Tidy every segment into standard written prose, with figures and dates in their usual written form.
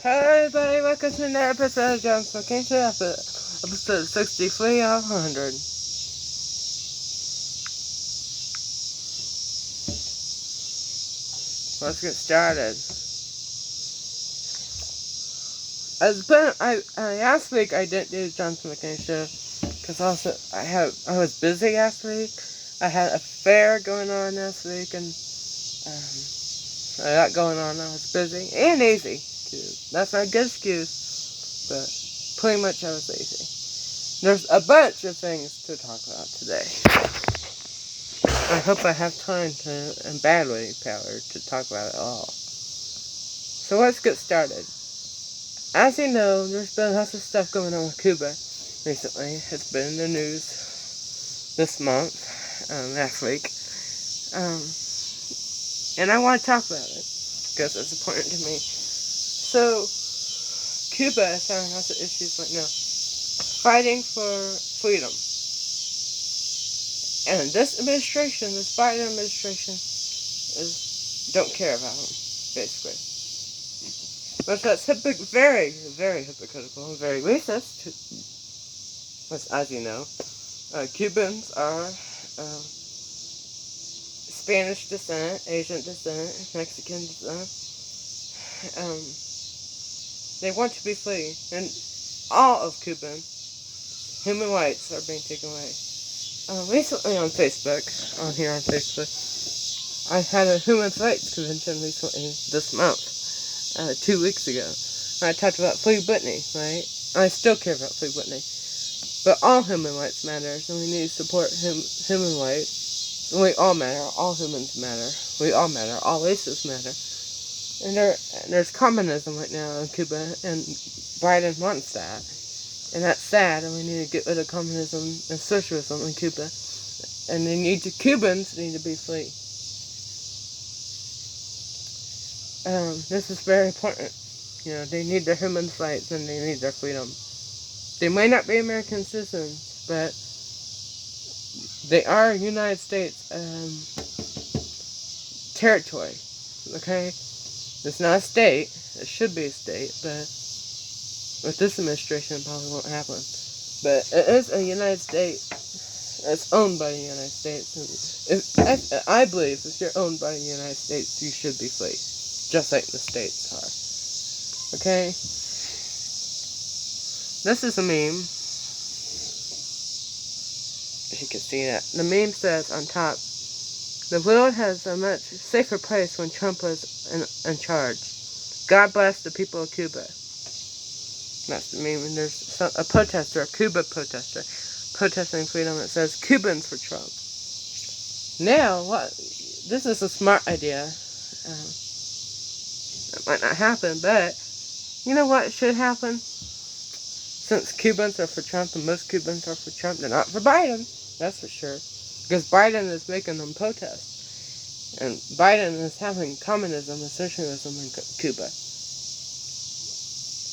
Hey everybody, welcome to another episode of Jonhson Mclang, episode 63 of 100. Let's get started. Last week I didn't do the Jonhson Mclang show because I was busy last week. I had a fair going on last week and a lot going on. I was busy and lazy too. That's not a good excuse, but pretty much I was lazy. There's a bunch of things to talk about today. I hope I have time and battery power to talk about it all. So let's get started. As you know, there's been lots of stuff going on with Cuba recently. It's been in the news this month, last week. And I want to talk about it because it's important to me. So, Cuba is having lots of issues right now, fighting for freedom. And this Biden administration, don't care about them, basically. But that's very, very hypocritical and very racist. As you know, Cubans are Spanish descent, Asian descent, Mexican descent. They want to be free, and all of Cuban human rights are being taken away. Recently on Facebook, I had a human rights convention recently this month, 2 weeks ago. I talked about Free Britney, right? I still care about Free Britney. But all human rights matters, and we need to support human rights. And we all matter. All humans matter. We all matter. All races matter. And there's communism right now in Cuba, and Biden wants that. And that's sad, and we need to get rid of communism and socialism in Cuba. And Cubans need to be free. This is very important. You know, they need their human rights and they need their freedom. They may not be American citizens, but they are United States territory. Okay? It's not a state. It should be a state, but with this administration, it probably won't happen. But it is a United States. It's owned by the United States. I believe if you're owned by the United States, you should be free. Just like the states are. Okay? This is a meme. If you can see that. The meme says on top, the world has a much safer place when Trump was in charge. God bless the people of Cuba. That's the meme. And there's a protester, a Cuba protester, protesting freedom. It says, Cubans for Trump. Now, this is a smart idea. It might not happen, but you know what should happen? Since Cubans are for Trump and most Cubans are for Trump, they're not for Biden. That's for sure. Because Biden is making them protest. And Biden is having communism and socialism in Cuba.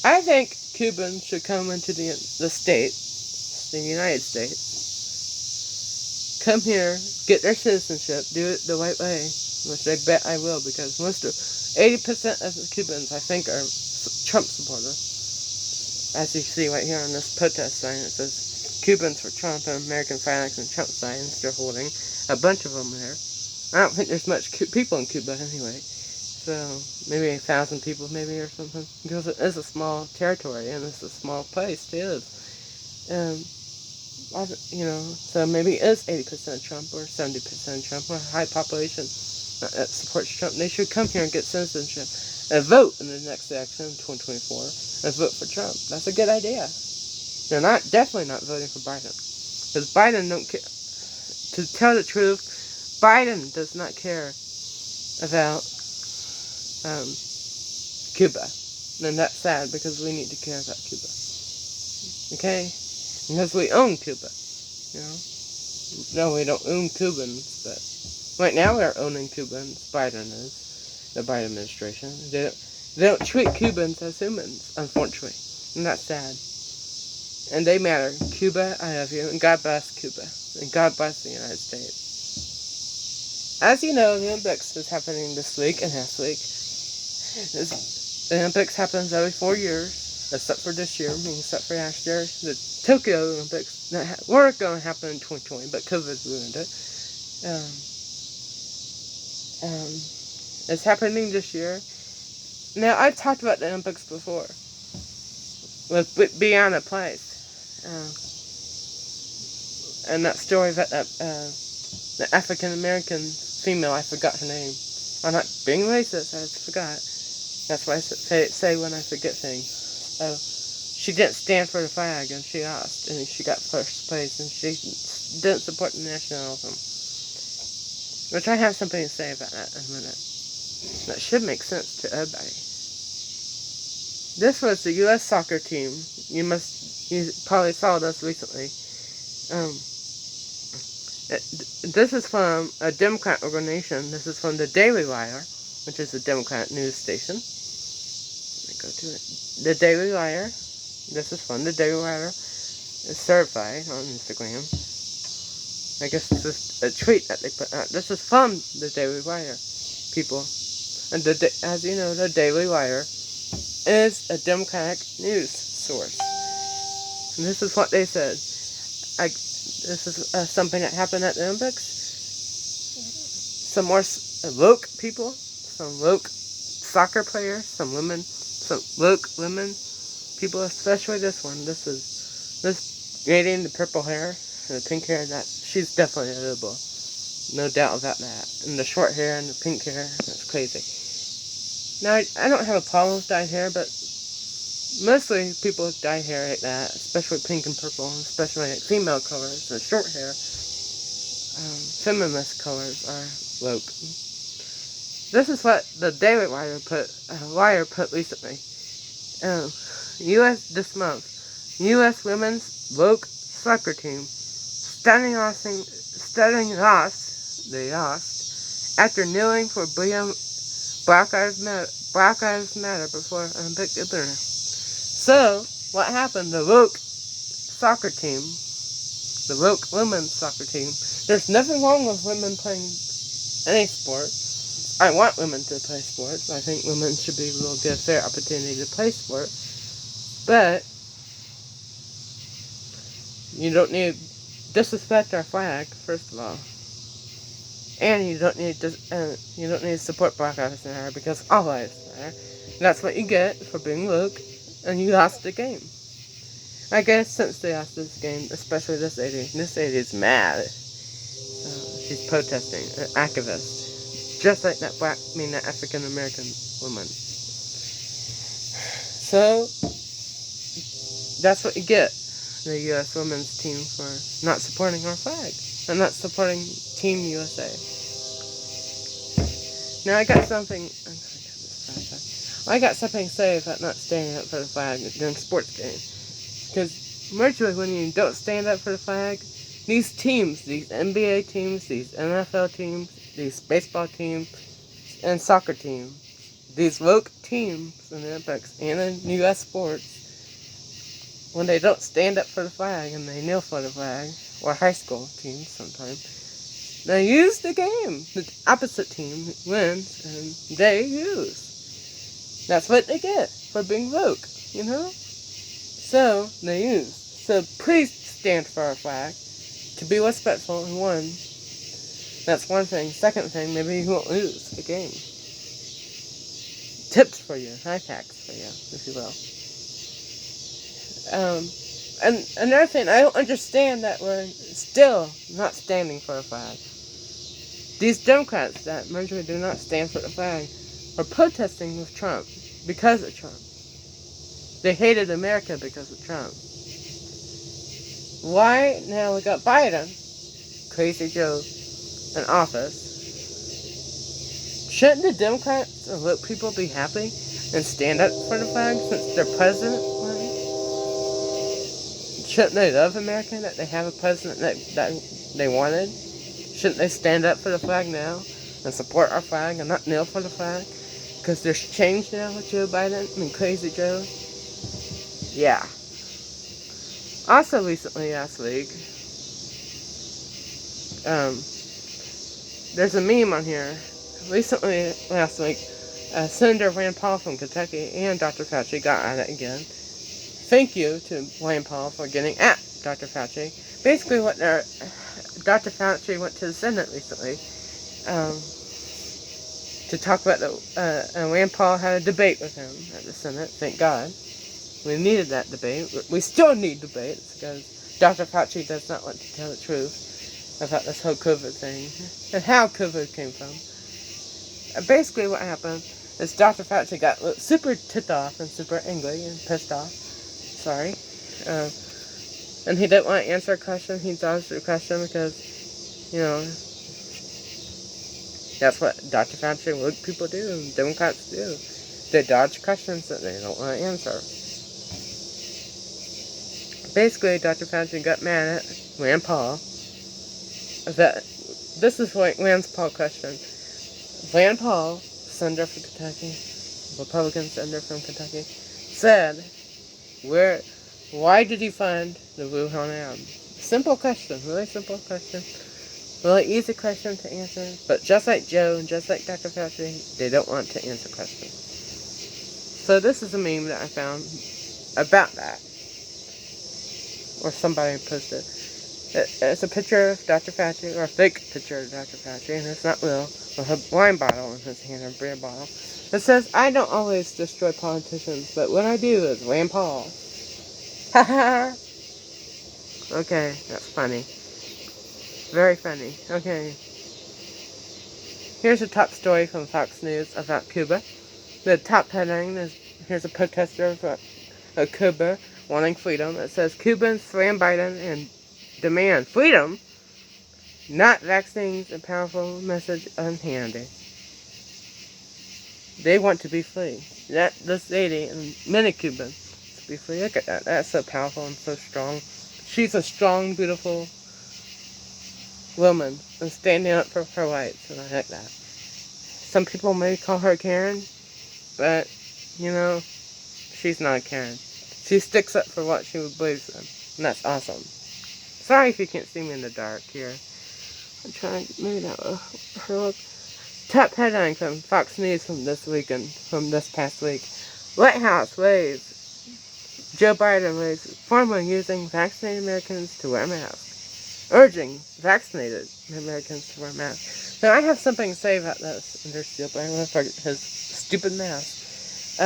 I think Cubans should come into the States, the United States, come here, get their citizenship, do it the right way, which I bet I will, because 80% of the Cubans, I think, are Trump supporters. As you see right here on this protest sign, it says Cubans for Trump and American flags and Trump signs. They're holding a bunch of them there. I don't think there's much people in Cuba anyway. So, maybe 1,000 people maybe or something. Because it is a small territory and it's a small place to live. So maybe it is 80% Trump or 70% Trump or a high population that supports Trump. They should come here and get citizenship and vote in the next election, 2024, and vote for Trump. That's a good idea. They're definitely not voting for Biden. Because Biden don't care. To tell the truth, Biden does not care about Cuba. And that's sad because we need to care about Cuba. Okay? Because we own Cuba. You know? No, we don't own Cubans, but right now we are owning Cubans. Biden is. The Biden administration. They don't treat Cubans as humans, unfortunately. And that's sad. And they matter. Cuba, I love you. And God bless Cuba. And God bless the United States. As you know, the Olympics is happening this week and last week. The Olympics happens every 4 years, except for this year, except for last year. The Tokyo Olympics were going to happen in 2020, but COVID ruined it. It's happening this year. Now, I've talked about the Olympics before, with Beyond a Place. And that story about the African-American female, I forgot her name. I'm not being racist, I just forgot. That's why I say when I forget things. She didn't stand for the flag, and she lost, and she got first place, and she didn't support the national anthem. Which I have something to say about that in a minute. That should make sense to everybody. This was the U.S. soccer team. You probably saw this recently. This is from a Democrat organization. This is from the Daily Wire, which is a Democrat news station. Let me go to it. The Daily Wire. This is from the Daily Wire. It's certified on Instagram. I guess this is a tweet that they put out. This is from the Daily Wire, people. And as you know, the Daily Wire is a Democratic news source. And this is what they said. This is something that happened at the Olympics. Some more woke people, some woke soccer players, some woke women people, especially this one. This lady in the purple hair and the pink hair, that she's definitely a liberal. No doubt about that. And the short hair and the pink hair, that's crazy. Now, I don't have a problem with dyed hair, but mostly people with dyed hair like that, especially pink and purple, especially like female colors, the short hair, feminist colors are woke. This is what the Daily Wire put recently. This month, U.S. women's woke soccer team stunning lost after kneeling for Black Lives Matter before Olympic opener. So, what happened? The woke soccer team, the woke women's soccer team, there's nothing wrong with women playing any sport. I want women to play sports. I think women should be able to get a fair opportunity to play sport. But you don't need to disrespect our flag, first of all. And you don't need to support Black Lives Matter, because all lives matter. And that's what you get for being woke, and you lost the game. I guess since they lost this game, especially this lady is mad. She's protesting, an activist, just like that African American woman. So that's what you get, the U.S. women's team, for not supporting our flag and not supporting Team USA. Now I got something to say about not standing up for the flag during sports games. Because usually when you don't stand up for the flag, these teams, these NBA teams, these NFL teams, these baseball teams, and soccer teams, these woke teams in the Olympics and in U.S. sports, when they don't stand up for the flag and they kneel for the flag, or high school teams sometimes, they use the game. The opposite team wins, and they lose. That's what they get for being woke, you know? So, they use. So, please stand for our flag. To be respectful, and one. That's one thing. Second thing, maybe you won't lose the game. Tips for you. High tax for you, if you will. And another thing, I don't understand that we're still not standing for the flag. These Democrats that usually do not stand for the flag are protesting with Trump because of Trump. They hated America because of Trump. Why now we got Biden, Crazy Joe, in office? Shouldn't the Democrats and woke people be happy and stand up for the flag since their president won? Shouldn't they love America that they have a president that they wanted? Shouldn't they stand up for the flag now and support our flag and not kneel for the flag? Because there's change now with Joe Biden and Crazy Joe. Yeah. Also recently, last week, there's a meme on here. Recently, last week, Senator Rand Paul from Kentucky and Dr. Fauci got at it again. Thank you to Rand Paul for getting at Dr. Fauci. Basically, Dr. Fauci went to the Senate recently to talk about and Rand Paul had a debate with him at the Senate. Thank God. We needed that debate. We still need debates because Dr. Fauci does not want to tell the truth about this whole COVID thing and how COVID came from. Basically, what happened is Dr. Fauci got super ticked off and super angry and pissed off. Sorry. And he didn't want to answer a question. He dodged the question because, you know, that's what Dr. Fauci and woke people do and Democrats do. They dodge questions that they don't want to answer. Basically, Dr. Fauci got mad at Rand Paul. This is what Rand Paul question. Rand Paul, senator from Kentucky, Republican senator from Kentucky, said, why did you fund the Wuhan lab? Simple question, really simple question. Really easy question to answer. But just like Joe and just like Dr. Fauci, they don't want to answer questions. So this is a meme that I found about that. Or somebody posted. It's a picture of Dr. Fauci, or a fake picture of Dr. Fauci, and it's not real, with a wine bottle in his hand, a beer bottle. It says, I don't always destroy politicians, but what I do is Rand Paul. Haha. Okay, that's funny. Very funny. Okay. Here's a top story from Fox News about Cuba. The top headline is, here's a protester of Cuba wanting freedom. It says, Cubans slam Biden and demand freedom, not vaccines, a powerful message on handy. They want to be free. This lady and many Cubans to be free. Look at that. That's so powerful and so strong. She's a strong, beautiful woman and standing up for her rights, and I like that. Some people may call her Karen, but, you know, she's not a Karen. She sticks up for what she believes in, and that's awesome. Sorry if you can't see me in the dark here. I'm trying to maybe that her look. Top headline from Fox News from this past week. White House waves. Joe Biden waves formally using vaccinated Americans to wear masks. Urging vaccinated Americans to wear masks. Now I have something to say about this. And there's Joe Biden for his stupid mask.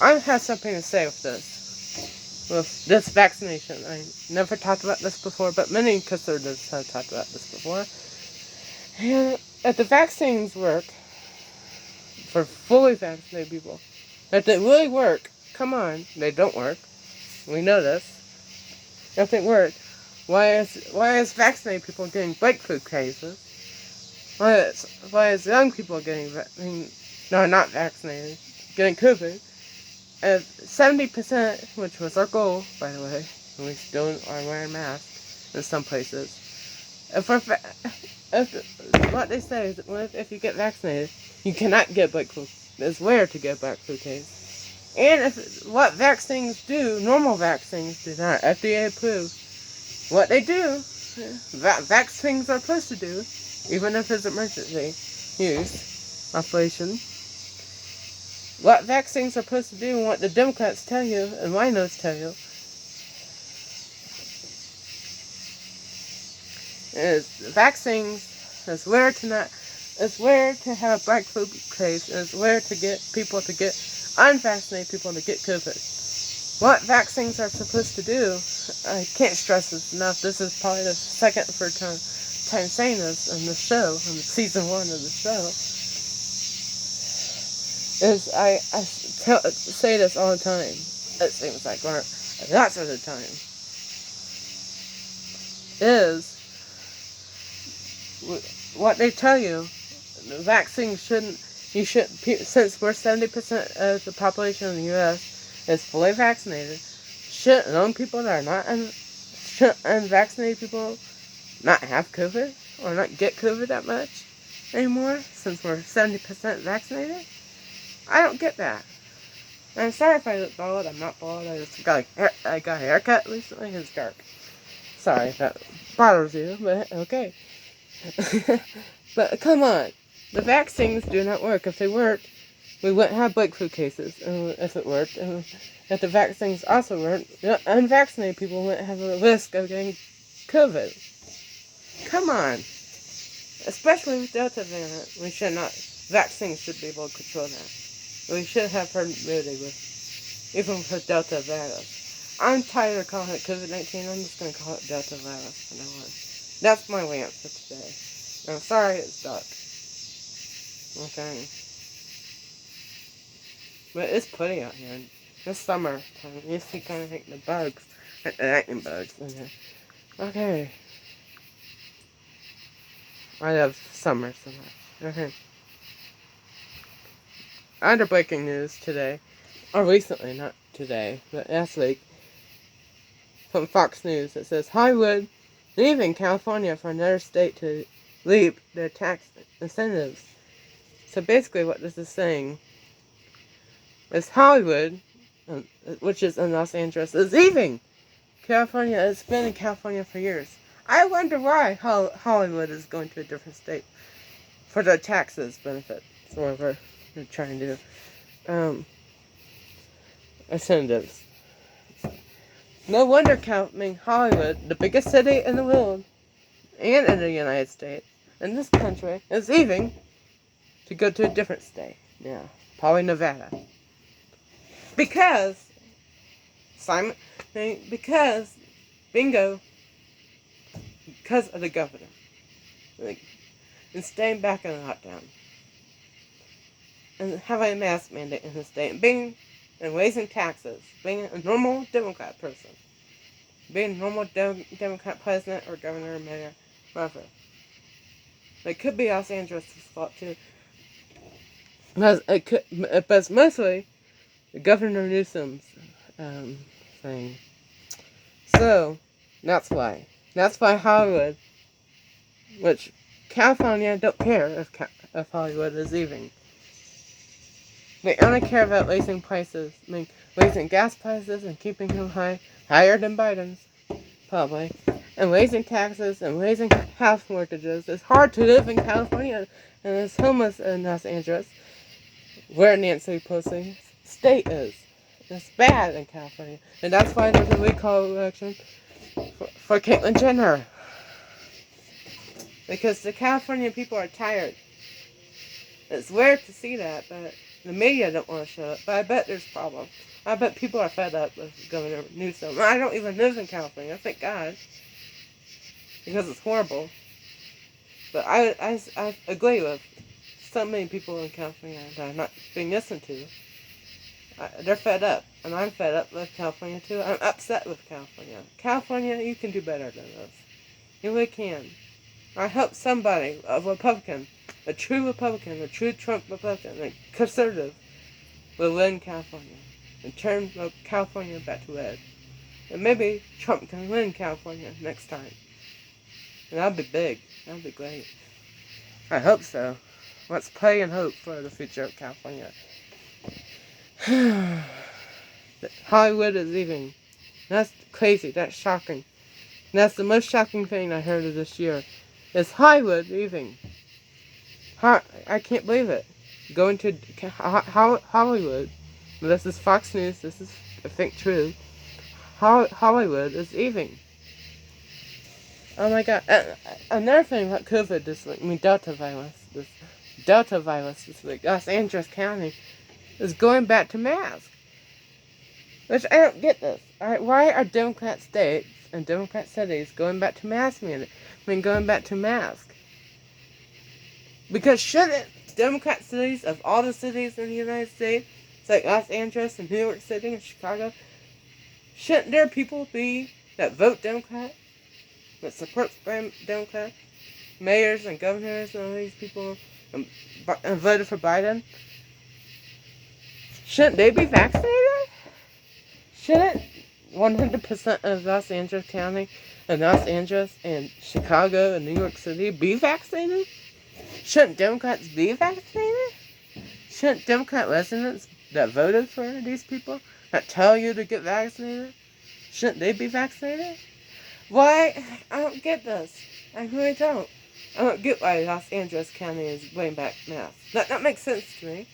I have something to say with this. With this vaccination. I never talked about this before, but many conservatives have talked about this before. And if the vaccines work for fully vaccinated people, if they really work, come on, they don't work. We know this. If they work, why is vaccinated people getting breakthrough cases? Why is young people not vaccinated, getting COVID? If 70%, which was our goal, by the way, and we still are wearing masks in some places. If what they say is that if you get vaccinated, you cannot get breakthrough. It's rare to get breakthrough case. And if what vaccines do, normal vaccines do not, FDA approved. What they do, vaccines are supposed to do, even if it's emergency use, operation. What vaccines are supposed to do and what the Democrats tell you and rhinos tell you is vaccines is where to have a breakthrough case, is where to get people to get unvaccinated people to get COVID. What vaccines are supposed to do, I can't stress this enough. This is probably the second or third time saying this on the show, on season 1 of the show. Is I say this all the time. It seems like lots of the time. Is what they tell you. The vaccine since we're 70% of the population in the U.S. is fully vaccinated, shouldn't young people that are not unvaccinated people not have COVID or not get COVID that much anymore since we're 70% vaccinated? I don't get that. And I'm sorry if I look bald. I'm not bald. I got a haircut recently. It's dark. Sorry if that bothers you, but okay. But come on. The vaccines do not work. If they worked, we wouldn't have breakthrough cases. If it worked, if the vaccines also worked, unvaccinated people wouldn't have a risk of getting COVID. Come on. Especially with Delta variant, we should not. Vaccines should be able to control that. We should have herd immunity with, even for Delta virus. I'm tired of calling it COVID-19. I'm just going to call it Delta virus from now on. That's my rant for today. I'm sorry it's dark. Okay. But it's pretty out here. It's summer time. You see kind of like the bugs. Like the lightning bugs in here. Okay. I love summer so much. Okay. Under breaking news today, or recently, not today, but last week, from Fox News, it says Hollywood leaving California for another state to leap their tax incentives. So basically what this is saying is Hollywood, which is in Los Angeles, is leaving California. It's been in California for years. I wonder why Hollywood is going to a different state for their taxes benefits, or whatever they're trying to do. Incentives. No wonder Hollywood, the biggest city in the world, and in the United States, in this country, is leaving to go to a different state. Yeah, probably Nevada. Because bingo, because of the governor. And staying back in the lockdown. And having a mask mandate in the state. And raising taxes. Being a normal Democrat person. Being a normal Democrat president or governor or mayor. Whatever. It could be Los Angeles' fault too. But it's mostly Governor Newsom's thing. So, that's why. That's why Hollywood, which California don't care if Hollywood is leaving. They only care about raising prices, raising gas prices and keeping them higher than Biden's, probably. And raising taxes and raising house mortgages. It's hard to live in California and it's homeless in Los Angeles, where Nancy Pelosi's state is. It's bad in California. And that's why there's a recall election for Caitlyn Jenner. Because the California people are tired. It's weird to see that, but the media don't want to show it. But I bet there's problems. I bet people are fed up with Governor Newsom. I don't even live in California, thank God. Because it's horrible. But I agree with so many people in California that are not being listened to. They're fed up. And I'm fed up with California too. I'm upset with California. California, you can do better than this. You really can. I hope somebody, a Republican, a true Trump Republican, a conservative, will win California and turn California back to red. And maybe Trump can win California next time. And that'll be big. That'll be great. I hope so. Let's pray and hope for the future of California. Hollywood is leaving. That's crazy. That's shocking. And that's the most shocking thing I heard of this year. Is Hollywood leaving. I can't believe it. Going to Hollywood. This is Fox News. This is, I think, true. Hollywood is leaving. Oh my God. Another thing about COVID this week, Delta virus. This Delta virus this week. Los Angeles County is going back to mask. Which I don't get this. Why are Democrat states and Democrat cities going back to mask mandate? Going back to mask. Because shouldn't Democrat cities of all the cities in the United States, like Los Angeles and New York City and Chicago, shouldn't there people be that vote Democrat, that support Democrat, mayors and governors and all these people, and voted for Biden? Shouldn't they be vaccinated? Shouldn't 100% of Los Angeles County and Los Angeles and Chicago and New York City be vaccinated? Shouldn't Democrats be vaccinated? Shouldn't Democrat residents that voted for these people, that tell you to get vaccinated, shouldn't they be vaccinated? Why? I don't get this. I really don't. I don't get why Los Angeles County is bringing back masks. That makes sense to me.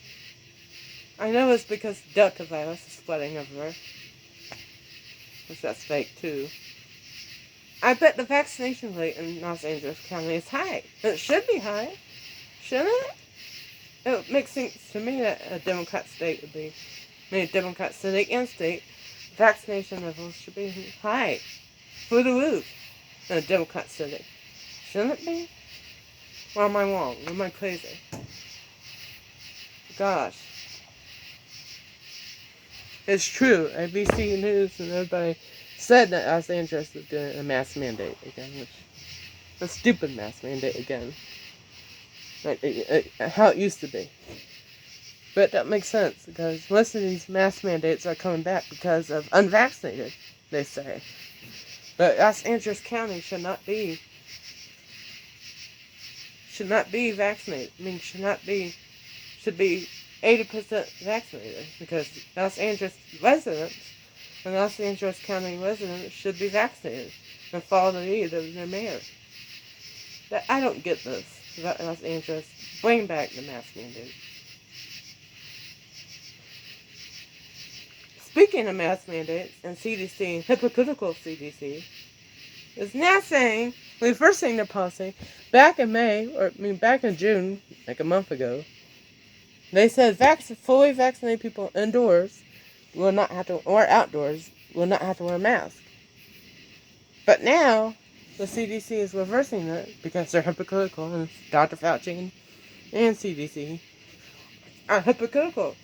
I know it's because Delta virus is spreading everywhere. Which that's fake too. I bet the vaccination rate in Los Angeles County is high. It should be high. Shouldn't it? It makes sense to me that a Democrat state would be, maybe a Democrat city and state, vaccination levels should be high. Through the roof. In a Democrat city. Shouldn't it be? Or am I wrong? Am I crazy? Gosh. It's true. ABC News and everybody said that Los Angeles was doing a mask mandate again, which a stupid mask mandate again. Like how it used to be. But that makes sense, because most of these mask mandates are coming back because of unvaccinated, they say. But Los Angeles County should not be vaccinated. I mean, should be 80% vaccinated, because Los Angeles residents and Los Angeles County residents should be vaccinated and follow the lead of their mayor. I don't get this about Los Angeles. Bring back the mask mandate. Speaking of mask mandates and CDC, hypocritical CDC, is now saying, first saying their policy, back in June, like a month ago, they said fully vaccinated people indoors will not have to, or outdoors, will not have to wear a mask. But now, the CDC is reversing it because they're hypocritical, and Dr. Fauci and CDC are hypocritical.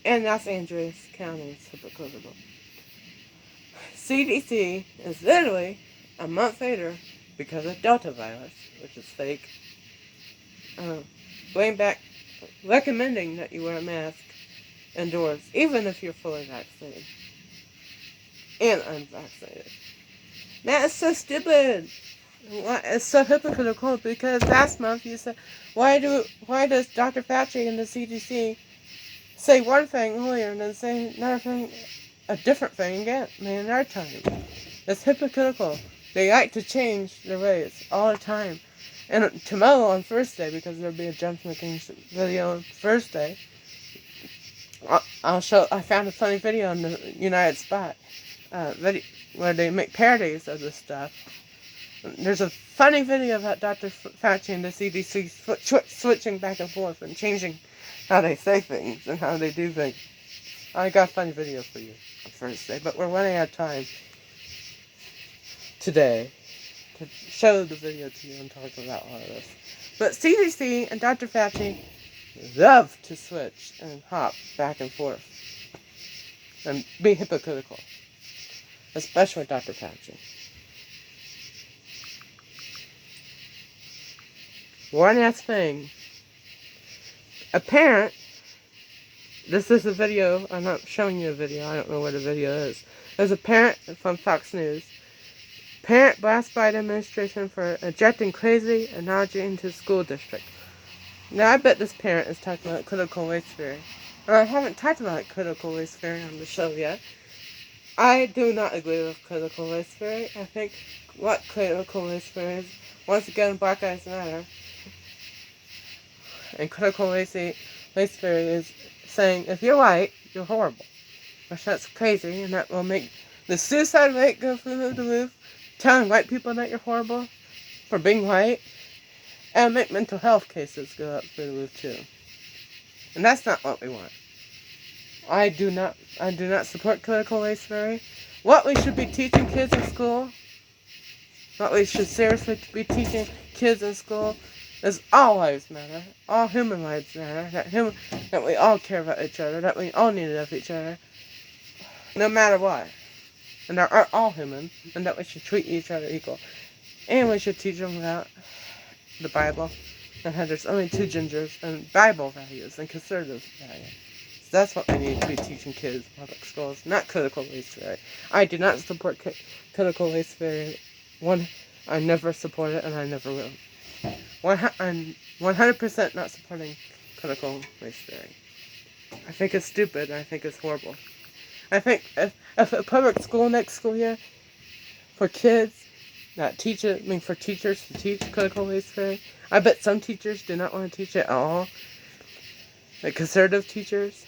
And Los Angeles County is hypocritical. CDC is literally a month later, because of Delta virus, which is fake, recommending that you wear a mask indoors, even if you're fully vaccinated and unvaccinated. That is so stupid. It's so hypocritical, because last month you said, why does Dr. Fauci and the CDC say one thing earlier and then say another thing, a different thing again, another time? It's hypocritical. They like to change their ways all the time. And tomorrow on Thursday, because there'll be a Jonhson Mclang video on Thursday, I found a funny video on the United Spot, where they make parodies of this stuff. There's a funny video about Dr. Fauci and the CDC switching back and forth and changing how they say things and how they do things. I got a funny video for you on Thursday, but we're running out of time today to show the video to you and talk about all of this. But CDC and Dr. Fauci love to switch and hop back and forth and be hypocritical, especially Dr. Fauci. One last thing. A parent, this is a video, I'm not showing you a video, I don't know what a video is. There's a parent from Fox News. Parent blasts Biden administration for injecting crazy analogy into school district. Now, I bet this parent is talking about critical race theory. I haven't talked about critical race theory on the show yet. I do not agree with critical race theory. I think what critical race theory is, once again, Black Lives Matter. And critical race theory is saying, if you're white, you're horrible. Which that's crazy, and that will make the suicide rate go through the roof, telling white people that you're horrible for being white, and make mental health cases go up through the roof too. And that's not what we want. I do not support critical race theory. What we should be teaching kids in school, what we should seriously be teaching kids in school, is all lives matter. All human lives matter. That we all care about each other. That we all need to love each other, no matter what. And that we're all human, and that we should treat each other equal. And we should teach them about the Bible, and how there's only two genders, and Bible values, and conservative values. So that's what we need to be teaching kids in public schools, not critical race theory. I do not support critical race theory. I never support it, and I never will. I'm 100% not supporting critical race theory. I think it's stupid, and I think it's horrible. I think if a public school next school year for kids not teach it. I mean, for teachers to teach critical race theory. I bet some teachers do not want to teach it at all. Like conservative teachers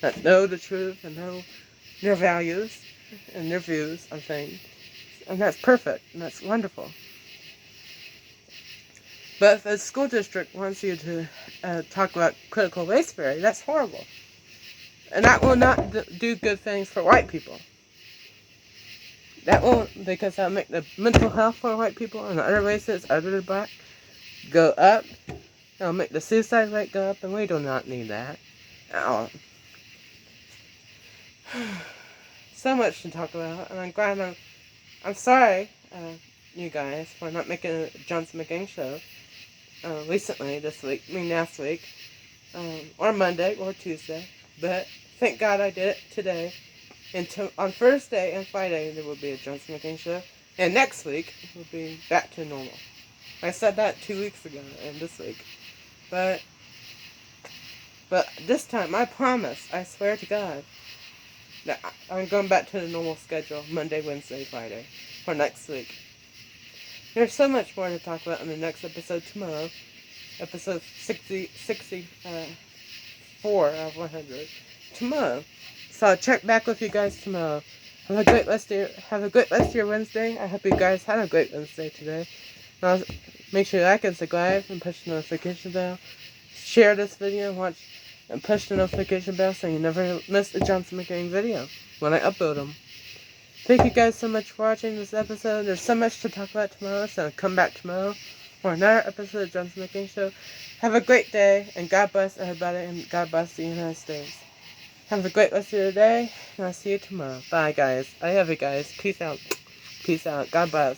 that know the truth and know their values and their views on things. And that's perfect, and that's wonderful. But if a school district wants you to talk about critical race theory, that's horrible. And that will not do good things for white people. That won't, because that'll make the mental health for white people and the other races other than black go up. It'll make the suicide rate go up, and we do not need that at all. So much to talk about, and I'm glad I'm sorry, you guys, for not making a Jonhson Mclang show recently, this week, last week, or Monday, or Tuesday, but thank God I did it today, and on Thursday and Friday there will be a Jonhson Mclang show, and next week will be back to normal. I said that 2 weeks ago, and this week, but this time, I promise, I swear to God, that I'm going back to the normal schedule, Monday, Wednesday, Friday, for next week. There's so much more to talk about in the next episode tomorrow. Episode 64 out of 100. Tomorrow. So I'll check back with you guys tomorrow. Have a great rest of your Wednesday. I hope you guys had a great Wednesday today. Make sure you like and subscribe and push the notification bell. Share this video and push the notification bell so you never miss a Jonhson Mclang video when I upload them. Thank you guys so much for watching this episode. There's so much to talk about tomorrow, so come back tomorrow for another episode of Jonhson Mclang Show. Have a great day, and God bless everybody, and God bless the United States. Have a great rest of your day, and I'll see you tomorrow. Bye, guys. I love you guys. Peace out. Peace out. God bless.